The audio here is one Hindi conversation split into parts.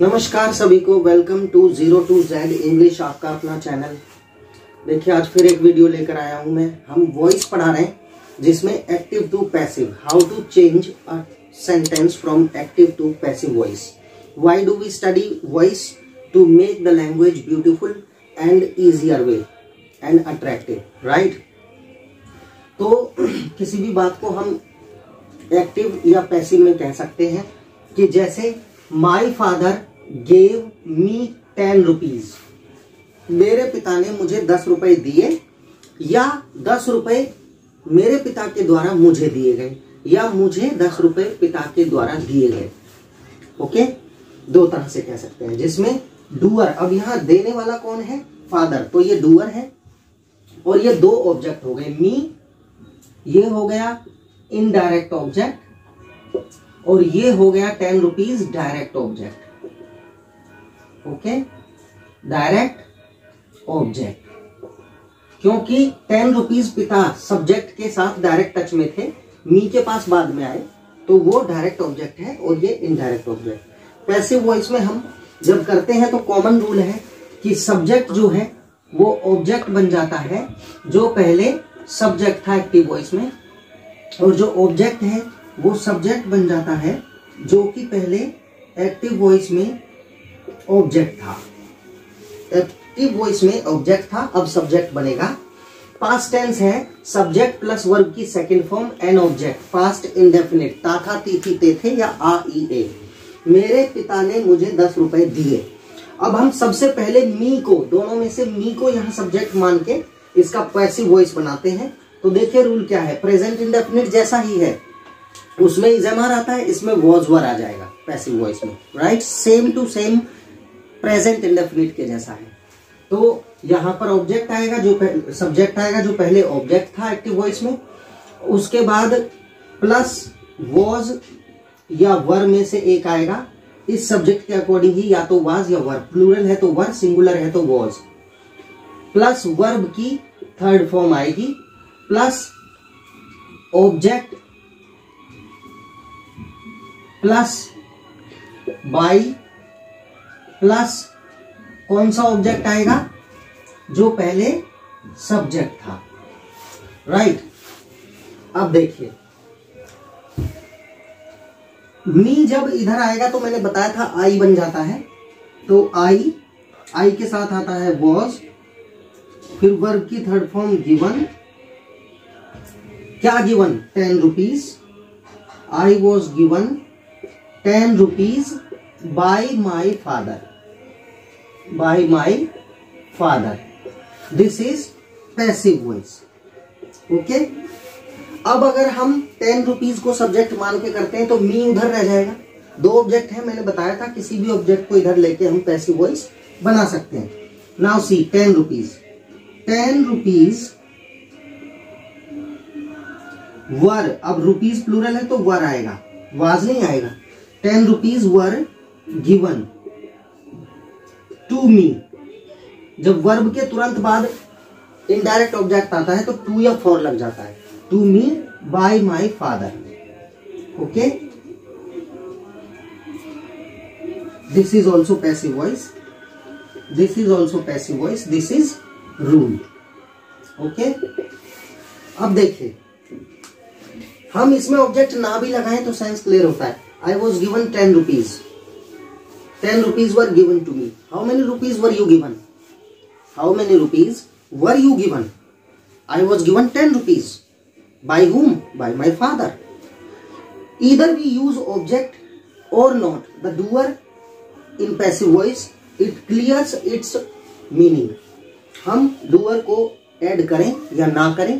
नमस्कार सभी को, welcome to 0 to Z English, आपका अपना चैनल। देखिए आज फिर एक वीडियो लेकर आया हूं मैं। हम वॉइस पढ़ा रहे हैं जिसमें active to passive, how to change a sentence from active to passive voice. Why do we study voice? To make the language beautiful and easier way and attractive, right. तो किसी भी बात को हम एक्टिव या पैसिव में कह सकते हैं कि जैसे my father gave me 10 rupees, मेरे पिता ने मुझे 10 रुपए दिए, या 10 रुपए मेरे पिता के द्वारा मुझे दिए गए, या मुझे 10 रुपए पिता के द्वारा दिए गए। ओके, दो तरह से कह सकते हैं जिसमें डूअर, अब यहां देने वाला कौन है? फादर, तो ये डूअर है और ये दो ऑब्जेक्ट हो गए, मी, ये हो गया इनडायरेक्ट ऑब्जेक्ट, और ये हो गया 10 rupees direct object. Okay, direct object, क्योंकि 10 रुपीज पिता सब्जेक्ट के साथ डायरेक्ट टच में थे, मी के पास बाद में आए, तो वो डायरेक्ट ऑब्जेक्ट है और ये इनडायरेक्ट ऑब्जेक्ट। पैसिव वॉइस में हम जब करते हैं तो कॉमन रूल है कि सब्जेक्ट जो है वो ऑब्जेक्ट बन जाता है जो पहले सब्जेक्ट था एक्टिव वॉइस में, और जो ऑब्जेक्ट है वो सब्जेक्ट बन जाता है जो कि पहले एक्टिव वॉइस में ऑब्जेक्ट था। एक्टिव वॉइस में ऑब्जेक्ट था, अब सब्जेक्ट बनेगा। पास्ट टेंस है सब्जेक्ट प्लस वर्ब की second form an object, past indefinite, ता था, ती थी, ते थे, या आ ई ए। मेरे पिता ने मुझे 10 रुपए दिए। अब हम सबसे पहले मी को, दोनों में से मी को यहाँ सब्जेक्ट मान के इसका पैसिव वॉइस बनाते हैं। तो देखिए रूल क्या है, प्रेजेंट इंडेफिनिट जैसा ही है, उसमें इज़ेमर आता है, इसमें वॉज वर आ जाएगा पैसिव वॉइस में, right. Same to same present indefinite के जैसा है। तो यहां पर ऑब्जेक्ट आएगा, जो सब्जेक्ट आएगा जो पहले ऑब्जेक्ट था एक्टिव वॉइस में, उसके बाद प्लस वॉज या वर में से एक आएगा, इस सब्जेक्ट के अकॉर्डिंग ही, या तो वाज या वर, प्लूरल है तो वर, सिंगुलर है तो वॉज, प्लस वर्ब की थर्ड फॉर्म आएगी, plus object, plus by, plus कौन सा ऑब्जेक्ट आएगा? जो पहले सब्जेक्ट था, राइट। अब देखिए मी जब इधर आएगा तो मैंने बताया था आई बन जाता है, तो आई के साथ आता है वॉज, फिर वर्ब की थर्ड फॉर्म गिवन, क्या given? 10 rupees. I was given 10 rupees bye my father, bye my father. This is passive voice. Okay, अब अगर हम 10 रुपीज को सब्जेक्ट मान के करते हैं तो मी उधर रह जाएगा। दो ऑब्जेक्ट है, मैंने बताया था किसी भी ऑब्जेक्ट को इधर लेके हम पैसिव वॉइस बना सकते हैं। नाउ सी 10 रुपीज, 10 रुपीज वर, अब रुपीज प्लूरल है तो वर आएगा, वाज नहीं आएगा। 10 rupees were given to me, जब वर्ब के तुरंत बाद इनडायरेक्ट ऑब्जेक्ट आता है तो टू या फॉर लग जाता है, to me by my father. Okay, this is also passive voice, this is also passive voice, this is rule. Okay, अब देखिए हम इसमें ऑब्जेक्ट ना भी लगाएं तो सेंस क्लियर होता है। I was given 10 rupees. 10 rupees were given to me. How many rupees were you given? How many rupees were you given? I was given 10 rupees. By whom? By my father. Either we use object or not. The doer in passive voice, it clears its meaning. हम doer को add करें या ना करें,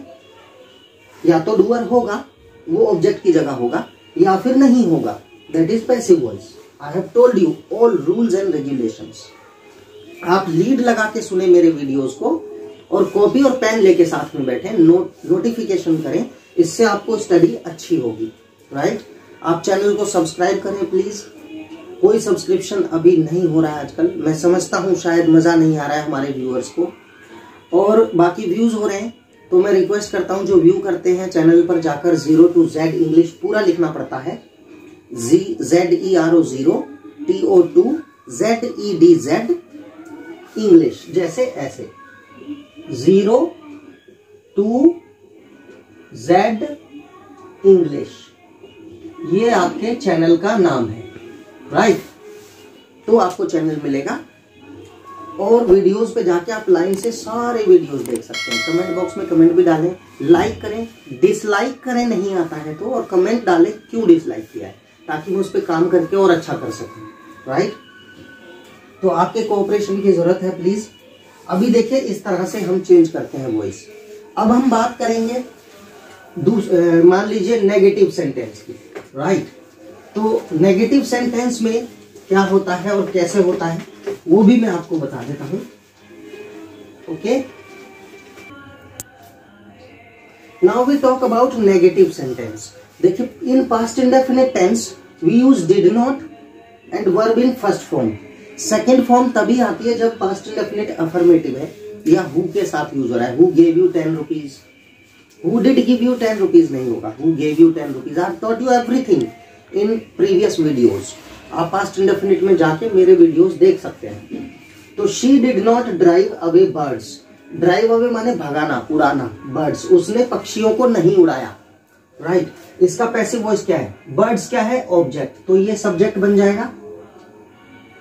या तो doer होगा, वो object की जगह होगा, या फिर नहीं होगा। That is passive voice. I have told you all rules and regulations. आप लीड लगा के सुने मेरे वीडियोस को, और कॉपी और पेन लेके साथ में बैठे, नोटिफिकेशन करें, इससे आपको स्टडी अच्छी होगी, राइट। आप चैनल को सब्सक्राइब करें प्लीज। कोई सब्सक्रिप्शन अभी नहीं हो रहा है आजकल, मैं समझता हूँ शायद मजा नहीं आ रहा है हमारे व्यूअर्स को, और बाकी व्यूज हो रहे हैं, तो मैं रिक्वेस्ट करता हूँ जो व्यू करते हैं चैनल पर जाकर 0 to Z इंग्लिश पूरा लिखना पड़ता है, ZERO 0 TO2 ZEDZ इंग्लिश, जैसे ऐसे 0 to Z इंग्लिश, ये आपके चैनल का नाम है, राइट। तो आपको चैनल मिलेगा और वीडियोस पे जाके आप लाइन से सारे वीडियोस देख सकते हैं। कमेंट बॉक्स में कमेंट भी डालें, लाइक करें, डिसलाइक करें नहीं आता है तो, और कमेंट डालें क्यों डिसलाइक किया है, ताकि मैं उस पर काम करके और अच्छा कर सकूं, राइट। तो आपके कोऑपरेशन की जरूरत है प्लीज। अभी देखिए इस तरह से हम चेंज करते हैं वॉइस। अब हम बात करेंगे मान लीजिए नेगेटिव सेंटेंस की, राइट। तो नेगेटिव सेंटेंस में क्या होता है और कैसे होता है वो भी मैं आपको बता देता हूं, okay. Now we talk about negative sentence. देखिए in past indefinite tense we use did not and verb in first form. Second form तभी आती है जब पास्ट इंडेफिनिट अफर्मेटिव है या हु के साथ यूज हो रहा है। Who gave you 10 rupees, who did give you 10 rupees नहीं होगा, who gave you 10 rupees. I taught you everything in previous videos, आप पास्ट इंडेफिनिट में जाके मेरे वीडियोस देख सकते हैं। तो she did not drive away birds, drive away माने भगाना, उड़ाना, बर्ड्स, उसने पक्षियों को नहीं उड़ाया, राइट। इसका पैसिव वॉइस क्या है, बर्ड्स क्या है, ऑब्जेक्ट, तो ये सब्जेक्ट बन जाएगा,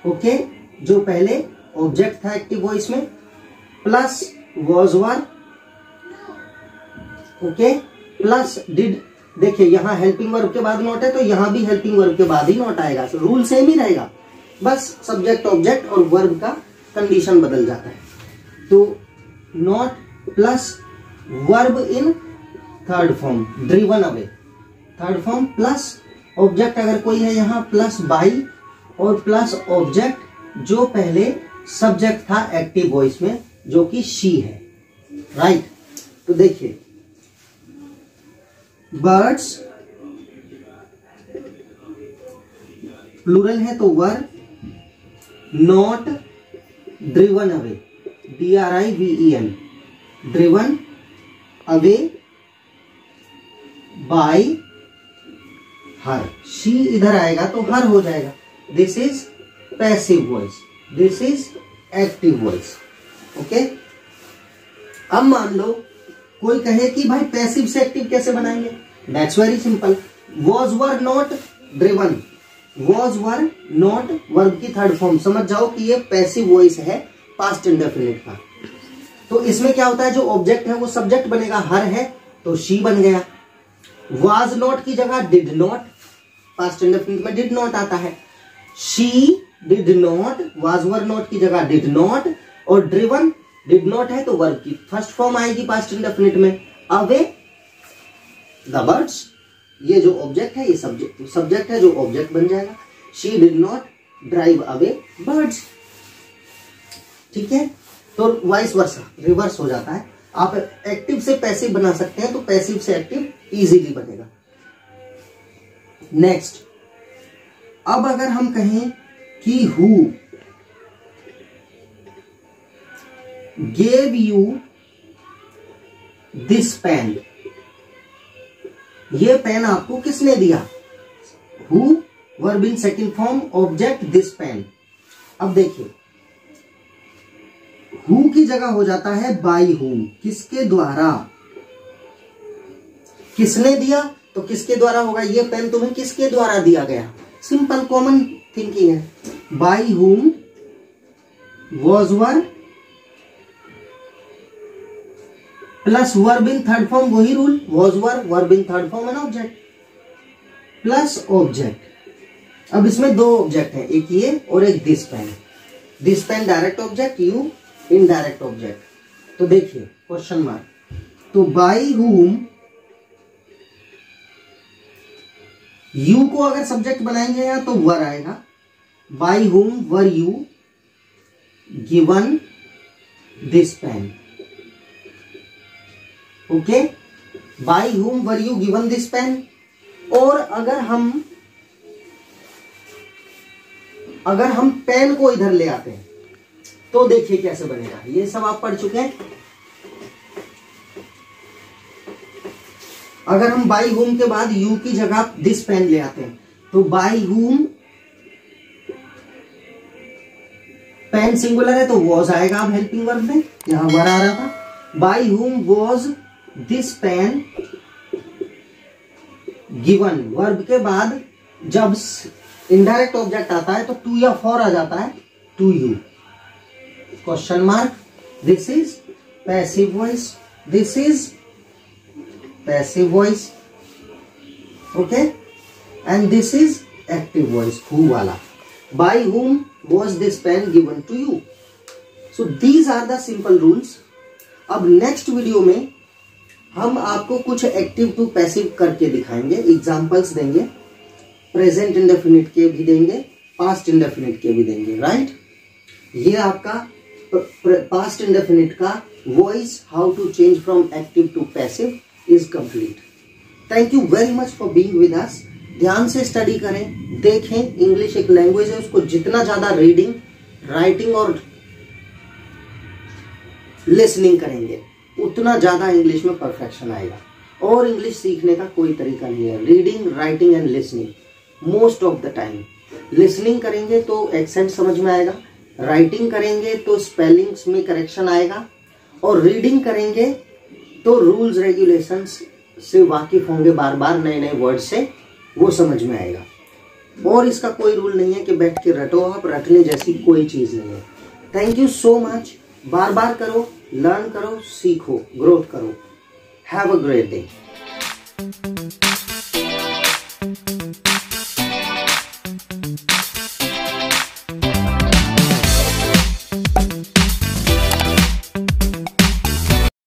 ओके। जो पहले ऑब्जेक्ट था एक्टिव वॉइस में, plus was were, okay, plus did. देखिए यहाँ हेल्पिंग वर्ब के बाद नॉट है तो यहाँ भी हेल्पिंग वर्ब के बाद ही नॉट आएगा, तो रूल सेम ही रहेगा, बस सब्जेक्ट ऑब्जेक्ट और वर्ब का कंडीशन बदल जाता है। तो not plus verb in third form, driven away, third form, plus object अगर कोई है यहाँ, प्लस बाई, और प्लस ऑब्जेक्ट जो पहले सब्जेक्ट था एक्टिव वॉइस में जो कि शी है, राइट। तो देखिए बर्ड्स प्लूरल है तो were, not driven away, DRIVEN, driven away by her, she इधर आएगा तो हर हो जाएगा। This is passive voice, this is active voice, okay. अब मान लो कोई कहे कि भाई पैसिव से एक्टिव कैसे बनाएंगे, that's very simple. Was were not driven, was were not verb की थर्ड फॉर्म, समझ जाओ कि ये पैसिव वॉइस है पास्ट इंडेफिनिट का। तो इसमें क्या होता है, जो ऑब्जेक्ट है वो सब्जेक्ट बनेगा, हर है तो शी बन गया। वाज नॉट की जगह डिड नॉट, पास्ट इंडेफिनिट में डिड नॉट आता है, she did not, was were not की जगह डिड नॉट, और ड्रिवन डिड नॉट है तो वर्ब की फर्स्ट फॉर्म आएगी पास्ट इंडेफिनिट में, अवे द बर्ड्स, ये जो ऑब्जेक्ट है ये सब्जेक्ट है जो ऑब्जेक्ट बन जाएगा, she did not drive away birds, ठीक है। तो वाइस वर्सा रिवर्स हो जाता है। आप एक्टिव से पैसिव बना सकते हैं तो पैसिव से एक्टिव इजीली बनेगा। नेक्स्ट, अब अगर हम कहें कि who gave you this pen, ये पेन आपको किसने दिया, who, verb in second form, object this pen. अब देखिए हु की जगह हो जाता है बाय हुम, किसके द्वारा, किसने दिया तो किसके द्वारा होगा, ये पेन तुम्हें किसके द्वारा दिया गया, सिंपल कॉमन थिंकिंग है। By whom was were plus verb in third form, वही rule, was were verb in third form and object plus object. अब इसमें दो ऑब्जेक्ट है, एक ये और एक this pen. This pen direct object, you indirect object. तो देखिए क्वेश्चन मार्क, तो बाय हुम, यू को अगर सब्जेक्ट बनाएंगे या तो वर आएगा, by whom were you given this pen, okay, by whom were you given this pen. और अगर हम पेन को इधर ले आते हैं तो देखिए कैसे बनेगा, ये सब आप पढ़ चुके हैं। अगर हम बाय हुम के बाद यू की जगह दिस पेन ले आते हैं तो बाय हुम पेन सिंगुलर है तो वॉज आएगा अब हेल्पिंग वर्ब में, यहां वर आ रहा था। By whom was this pen given, verb के बाद जब इनडायरेक्ट ऑब्जेक्ट आता है तो टू या फॉर आ जाता है, to you. Question mark, this is passive voice, this is passive voice, okay, and this is active voice, who वाला। By whom was this pen given to you. So these are the simple rules. अब नेक्स्ट वीडियो में हम आपको कुछ एक्टिव टू पैसिव करके दिखाएंगे, एग्जाम्पल्स देंगे, प्रेजेंट इंडेफिनिट के भी देंगे, पास्ट इंडेफिनिट के भी देंगे, राइट। ये आपका पास्ट इंडेफिनिट का voice how to change from active to passive is complete. Thank you very much for being with us. ध्यान से स्टडी करें, देखें, इंग्लिश एक लैंग्वेज है, उसको जितना ज्यादा रीडिंग, राइटिंग और लिसनिंग करेंगे उतना ज्यादा इंग्लिश में परफेक्शन आएगा। और इंग्लिश सीखने का कोई तरीका नहीं है, reading, writing and listening most of the time. Listening करेंगे तो एक्सेंट समझ में आएगा, राइटिंग करेंगे तो स्पेलिंग्स में करेक्शन आएगा, और रीडिंग करेंगे तो रूल्स रेगुलेशंस से वाकिफ होंगे, बार बार नए नए वर्ड से वो समझ में आएगा। और इसका कोई रूल नहीं है कि बैठ के रटो आप, रटने जैसी कोई चीज नहीं है। Thank you so much. बार बार करो, लर्न करो, सीखो, ग्रोथ करो। Have a great day.